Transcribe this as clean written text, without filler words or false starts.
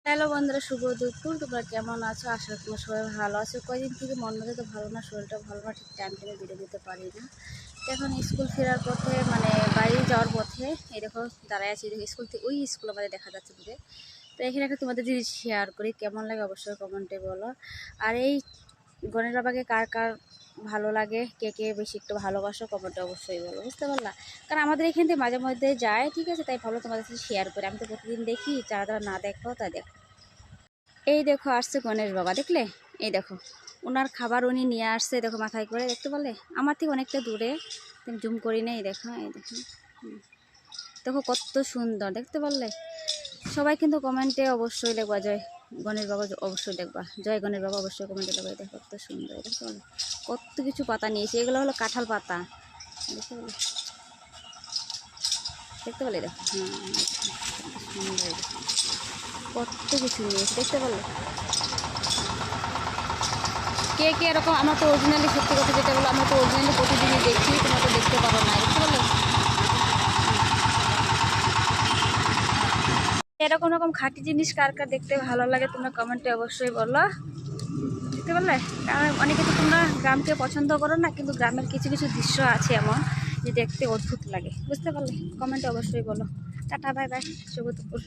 Hello বন্ধুরা, শুভ দুপুর। তোমরা কেমন আছো? আশা করি তোমরা সবাই ভালো আছো। কয়দিন থেকে মন মেজাজ তো ভালো না, শরীরটা ভালো না, ঠিক টাইম টেনে ভিডিও দিতে পারি না। তো এখন স্কুল ফেরার পথে মানে বাড়ি যাওয়ার পথে এই দেখো দাঁড়ায় আছি, দেখো স্কুল থেকে ওই স্কুল আমাদের দেখা যাচ্ছে দূরে। তো এখানে একটা তোমাদের যদি শেয়ার করি, কেমন লাগে অবশ্যই কমেন্টে বলো। আর এই গণেশ বাবাকে কার কার ভালো লাগে, কে কে বেশি একটু ভালোবাসো, কমেন্টে অবশ্যই বলো, বুঝতে পারলা? কারণ আমাদের এখান থেকে মাঝে মধ্যে যায়, ঠিক আছে, তাই ভালো তোমাদের সাথে শেয়ার করি। আমি তো প্রতিদিন দেখি, যারা যারা না দেখো তাই দেখো। এই দেখো আসছে গণেশ বাবা, দেখলে? এই দেখো ওনার খাবার উনি নিয়ে আসছে, দেখো মাথায় করে, দেখতে পারলে? আমার থেকে অনেকটা দূরে, তুমি জুম করি না। এই দেখো, এই দেখো, দেখো কত সুন্দর, দেখতে পারলে? সবাই কিন্তু কমেন্টে অবশ্যই লিখবা জয় গণেশ বাবা, অবশ্যই দেখবা জয় গণেশ বাবা, অবশ্যই কমেন্টে লিখবা। দেখো কত সুন্দর, দেখতে পারলে? কত কিছু পাতা নিয়েছে, এগুলো হলো কাঁঠাল পাতা, দেখতে পারলে? দেখতে পারলে? দেখো, হ্যাঁ, সুন্দর, কত কিছু নিয়েছে, দেখতে পারলে? কে কে এরকম, আমরা তো অরিজিনালি, সত্যি কথা যেটা বলো, আমরা তো অরিজিনালি প্রতিদিনই দেখি, তোমরা তো দেখতে পারো না, দেখতে পারলে? এরকম রকম খাঁটি জিনিস কার কার দেখতে ভালো লাগে তোমরা কমেন্টে অবশ্যই বলো, দেখতে পারলে? কারণ অনেকে তো তোমরা গ্রামকে পছন্দ করো না, কিন্তু গ্রামের কিছু কিছু দৃশ্য আছে এমন যে দেখতে অদ্ভুত লাগে, বুঝতে পারলে? কমেন্টে অবশ্যই বলো। টাটা, বাই বাই, শুভ দুপুর।